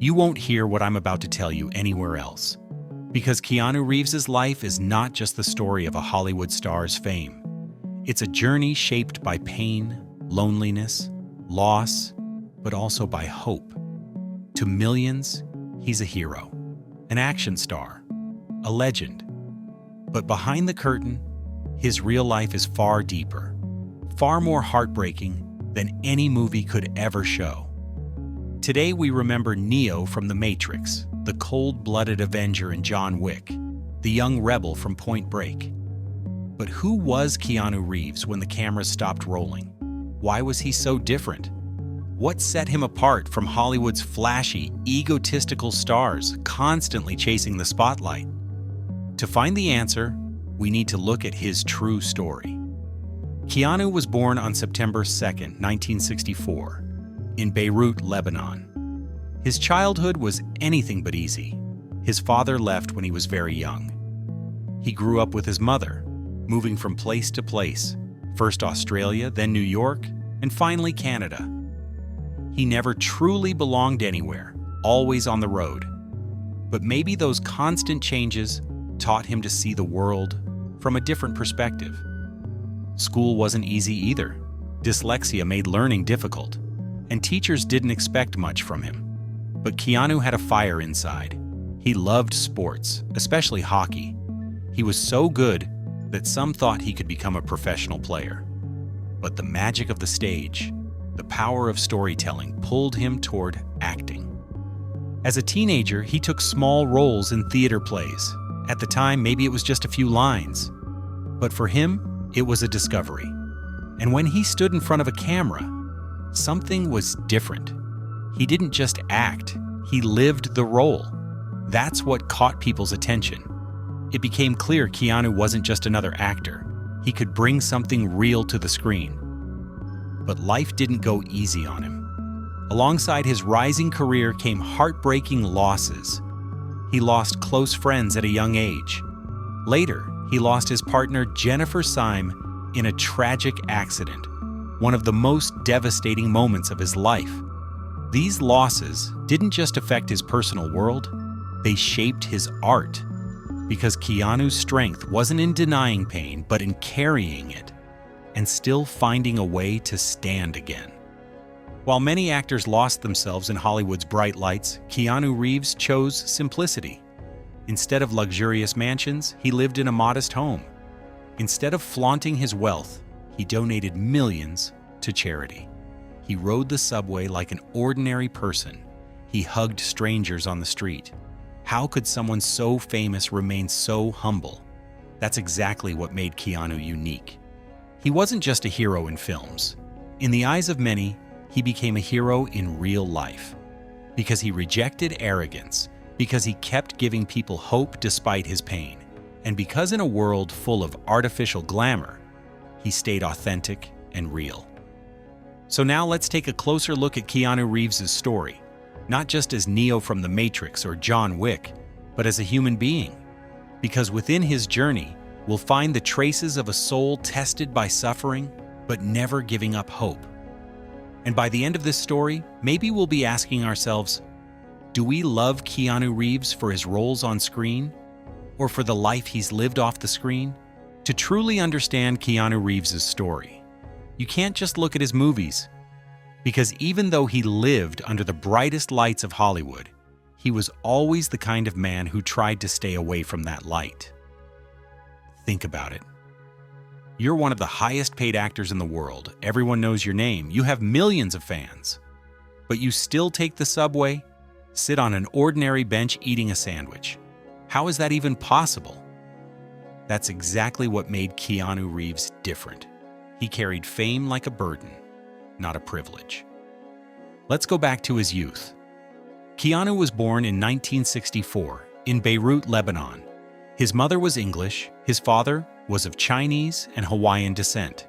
you won't hear what I'm about to tell you anywhere else. Because Keanu Reeves' life is not just the story of a Hollywood star's fame. It's a journey shaped by pain, loneliness, loss, but also by hope. To millions, he's a hero, an action star, a legend. But behind the curtain, his real life is far deeper, far more heartbreaking than any movie could ever show. Today we remember Neo from The Matrix, the cold-blooded Avenger in John Wick, the young rebel from Point Break. But who was Keanu Reeves when the cameras stopped rolling? Why was he so different? What set him apart from Hollywood's flashy, egotistical stars constantly chasing the spotlight? To find the answer, we need to look at his true story. Keanu was born on September 2, 1964, in Beirut, Lebanon. His childhood was anything but easy. His father left when he was very young. He grew up with his mother, moving from place to place, first Australia, then New York, and finally Canada. He never truly belonged anywhere, always on the road. But maybe those constant changes taught him to see the world from a different perspective. School wasn't easy either. Dyslexia made learning difficult, and teachers didn't expect much from him. But Keanu had a fire inside. He loved sports, especially hockey. He was so good that some thought he could become a professional player. But the magic of the stage, the power of storytelling, pulled him toward acting. As a teenager, he took small roles in theater plays. At the time, maybe it was just a few lines. But for him, it was a discovery. And when he stood in front of a camera, something was different. He didn't just act, he lived the role. That's what caught people's attention. It became clear Keanu wasn't just another actor. He could bring something real to the screen. But life didn't go easy on him. Alongside his rising career came heartbreaking losses. He lost close friends at a young age. Later, he lost his partner Jennifer Syme in a tragic accident, one of the most devastating moments of his life. These losses didn't just affect his personal world, they shaped his art. Because Keanu's strength wasn't in denying pain, but in carrying it, and still finding a way to stand again. While many actors lost themselves in Hollywood's bright lights, Keanu Reeves chose simplicity. Instead of luxurious mansions, he lived in a modest home. Instead of flaunting his wealth, he donated millions to charity. He rode the subway like an ordinary person. He hugged strangers on the street. How could someone so famous remain so humble? That's exactly what made Keanu unique. He wasn't just a hero in films. In the eyes of many, he became a hero in real life. Because he rejected arrogance, because he kept giving people hope despite his pain, and because in a world full of artificial glamour, he stayed authentic and real. So now let's take a closer look at Keanu Reeves' story, not just as Neo from The Matrix or John Wick, but as a human being. Because within his journey, we'll find the traces of a soul tested by suffering, but never giving up hope. And by the end of this story, maybe we'll be asking ourselves, do we love Keanu Reeves for his roles on screen, or for the life he's lived off the screen? To truly understand Keanu Reeves' story, you can't just look at his movies. Because even though he lived under the brightest lights of Hollywood, he was always the kind of man who tried to stay away from that light. Think about it. You're one of the highest paid actors in the world. Everyone knows your name. You have millions of fans. But you still take the subway, sit on an ordinary bench eating a sandwich. How is that even possible? That's exactly what made Keanu Reeves different. He carried fame like a burden, not a privilege. Let's go back to his youth. Keanu was born in 1964 in Beirut, Lebanon. His mother was English, his father was of Chinese and Hawaiian descent.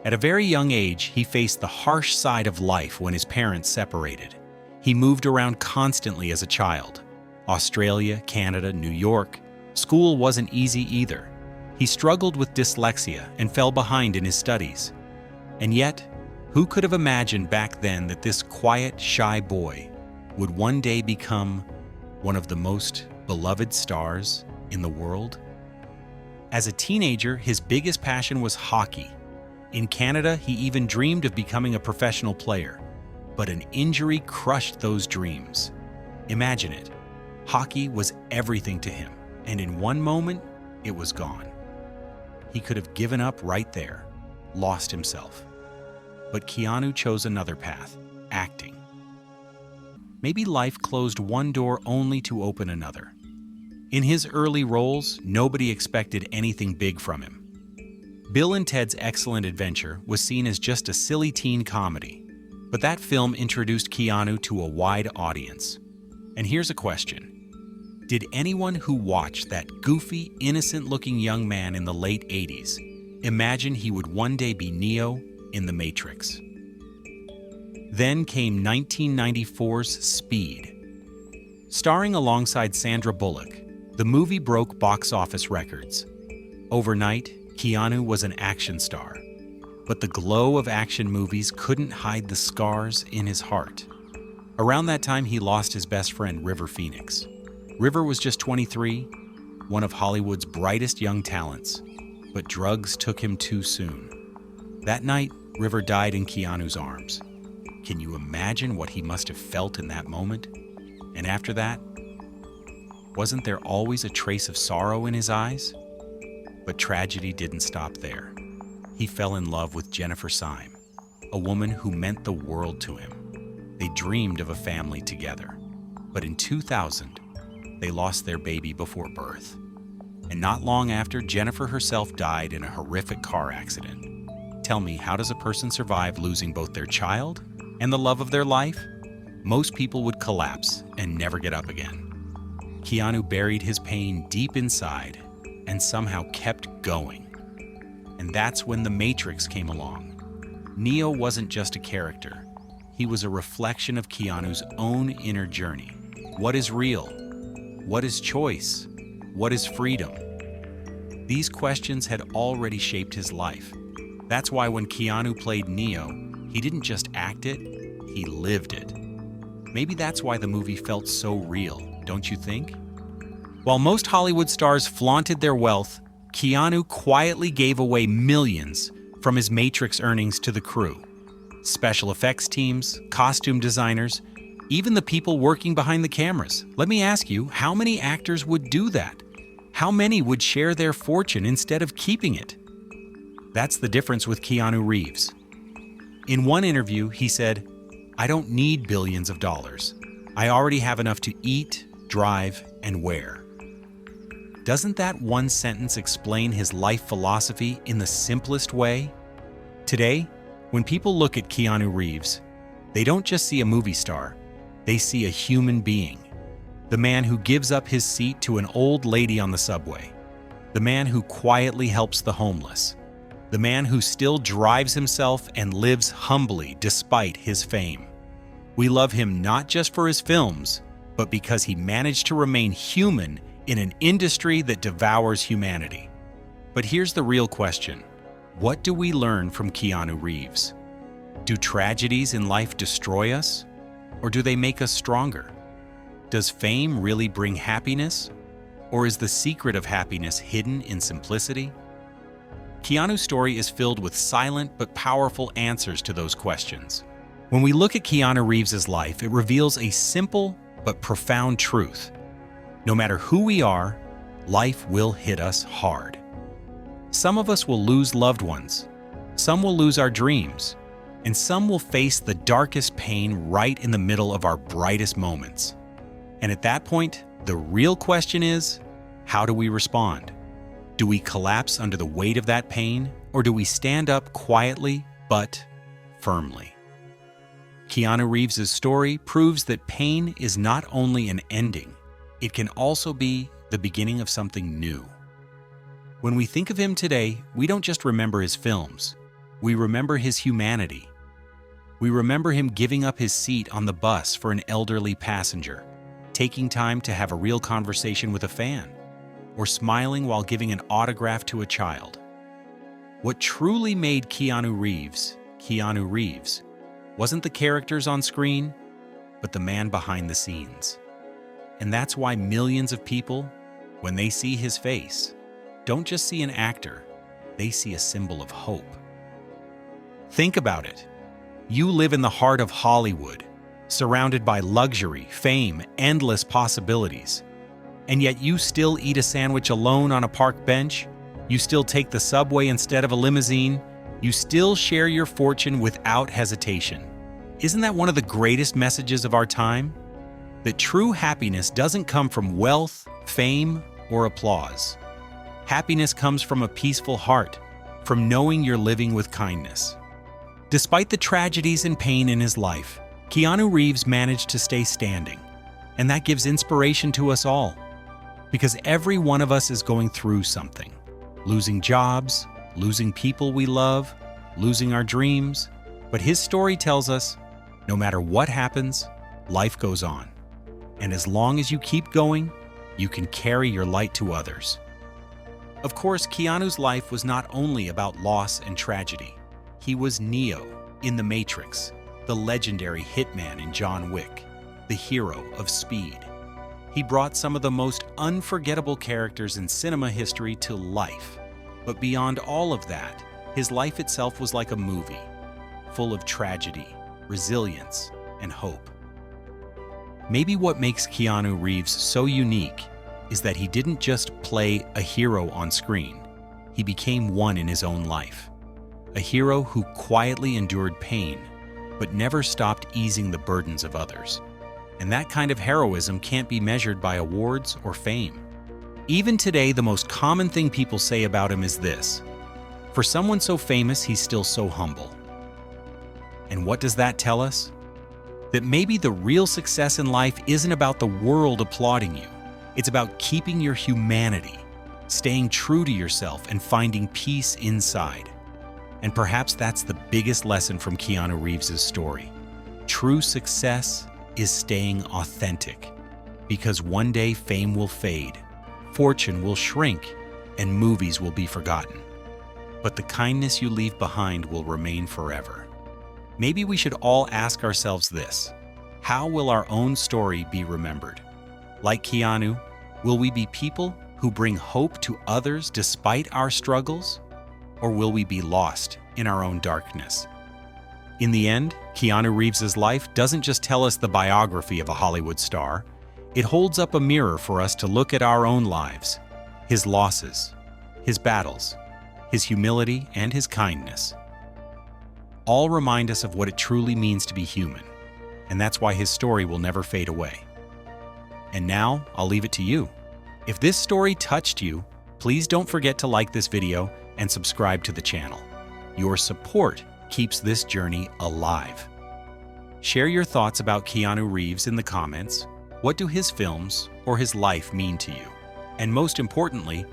At a very young age, he faced the harsh side of life when his parents separated. He moved around constantly as a child. Australia, Canada, New York. School wasn't easy either. He struggled with dyslexia and fell behind in his studies. And yet, who could have imagined back then that this quiet, shy boy would one day become one of the most beloved stars in the world? As a teenager, his biggest passion was hockey. In Canada, he even dreamed of becoming a professional player, but an injury crushed those dreams. Imagine it. Hockey was everything to him, and in one moment, it was gone. He could have given up right there, lost himself. But Keanu chose another path, acting. Maybe life closed one door only to open another. In his early roles, nobody expected anything big from him. Bill and Ted's Excellent Adventure was seen as just a silly teen comedy, but that film introduced Keanu to a wide audience. And here's a question. Did anyone who watched that goofy, innocent-looking young man in the late 80s imagine he would one day be Neo in The Matrix? Then came 1994's Speed. Starring alongside Sandra Bullock, the movie broke box office records. Overnight, Keanu was an action star, but the glow of action movies couldn't hide the scars in his heart. Around that time, he lost his best friend, River Phoenix. River was just 23, one of Hollywood's brightest young talents, but drugs took him too soon. That night, River died in Keanu's arms. Can you imagine what he must have felt in that moment? And after that, wasn't there always a trace of sorrow in his eyes? But tragedy didn't stop there. He fell in love with Jennifer Syme, a woman who meant the world to him. They dreamed of a family together. But in 2000, they lost their baby before birth. And not long after, Jennifer herself died in a horrific car accident. Tell me, how does a person survive losing both their child and the love of their life? Most people would collapse and never get up again. Keanu buried his pain deep inside and somehow kept going. And that's when The Matrix came along. Neo wasn't just a character. He was a reflection of Keanu's own inner journey. What is real? What is choice? What is freedom? These questions had already shaped his life. That's why when Keanu played Neo, he didn't just act it, he lived it. Maybe that's why the movie felt so real, don't you think? While most Hollywood stars flaunted their wealth, Keanu quietly gave away millions from his Matrix earnings to the crew. Special effects teams, costume designers, even the people working behind the cameras. Let me ask you, how many actors would do that? How many would share their fortune instead of keeping it? That's the difference with Keanu Reeves. In one interview, he said, "I don't need billions of dollars. I already have enough to eat, drive, and wear." Doesn't that one sentence explain his life philosophy in the simplest way? Today, when people look at Keanu Reeves, they don't just see a movie star, they see a human being. The man who gives up his seat to an old lady on the subway. The man who quietly helps the homeless. The man who still drives himself and lives humbly despite his fame. We love him not just for his films, but because he managed to remain human in an industry that devours humanity. But here's the real question. What do we learn from Keanu Reeves? Do tragedies in life destroy us, or do they make us stronger? Does fame really bring happiness, or is the secret of happiness hidden in simplicity? Keanu's story is filled with silent but powerful answers to those questions. When we look at Keanu Reeves' life, it reveals a simple but profound truth. No matter who we are, life will hit us hard. Some of us will lose loved ones, some will lose our dreams, and some will face the darkest pain right in the middle of our brightest moments. And at that point, the real question is, how do we respond? Do we collapse under the weight of that pain, or do we stand up quietly but firmly? Keanu Reeves' story proves that pain is not only an ending, it can also be the beginning of something new. When we think of him today, we don't just remember his films, we remember his humanity. We remember him giving up his seat on the bus for an elderly passenger, taking time to have a real conversation with a fan, or smiling while giving an autograph to a child. What truly made Keanu Reeves wasn't the characters on screen, but the man behind the scenes. And that's why millions of people, when they see his face, don't just see an actor, they see a symbol of hope. Think about it. You live in the heart of Hollywood, surrounded by luxury, fame, endless possibilities. And yet you still eat a sandwich alone on a park bench? You still take the subway instead of a limousine? You still share your fortune without hesitation. Isn't that one of the greatest messages of our time? That true happiness doesn't come from wealth, fame, or applause. Happiness comes from a peaceful heart, from knowing you're living with kindness. Despite the tragedies and pain in his life, Keanu Reeves managed to stay standing, and that gives inspiration to us all. Because every one of us is going through something. Losing jobs, losing people we love, losing our dreams. But his story tells us, no matter what happens, life goes on. And as long as you keep going, you can carry your light to others. Of course, Keanu's life was not only about loss and tragedy. He was Neo in The Matrix, the legendary hitman in John Wick, the hero of speed. He brought some of the most unforgettable characters in cinema history to life. But beyond all of that, his life itself was like a movie, full of tragedy, resilience, and hope. Maybe what makes Keanu Reeves so unique is that he didn't just play a hero on screen. He became one in his own life. A hero who quietly endured pain, but never stopped easing the burdens of others. And that kind of heroism can't be measured by awards or fame. Even today, the most common thing people say about him is this: for someone so famous, he's still so humble. And what does that tell us? That maybe the real success in life isn't about the world applauding you. It's about keeping your humanity, staying true to yourself, and finding peace inside. And perhaps that's the biggest lesson from Keanu Reeves' story. True success is staying authentic, because one day fame will fade, fortune will shrink, and movies will be forgotten. But the kindness you leave behind will remain forever. Maybe we should all ask ourselves this: how will our own story be remembered? Like Keanu, will we be people who bring hope to others despite our struggles? Or will we be lost in our own darkness? In the end, Keanu Reeves' life doesn't just tell us the biography of a Hollywood star. It holds up a mirror for us to look at our own lives, his losses, his battles, his humility, and his kindness. All remind us of what it truly means to be human, and that's why his story will never fade away. And now, I'll leave it to you. If this story touched you, please don't forget to like this video and subscribe to the channel. Your support keeps this journey alive. Share your thoughts about Keanu Reeves in the comments. What do his films or his life mean to you? And most importantly,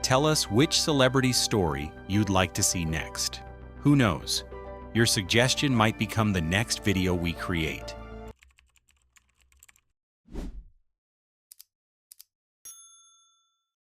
tell us which celebrity's story you'd like to see next. Who knows? Your suggestion might become the next video we create.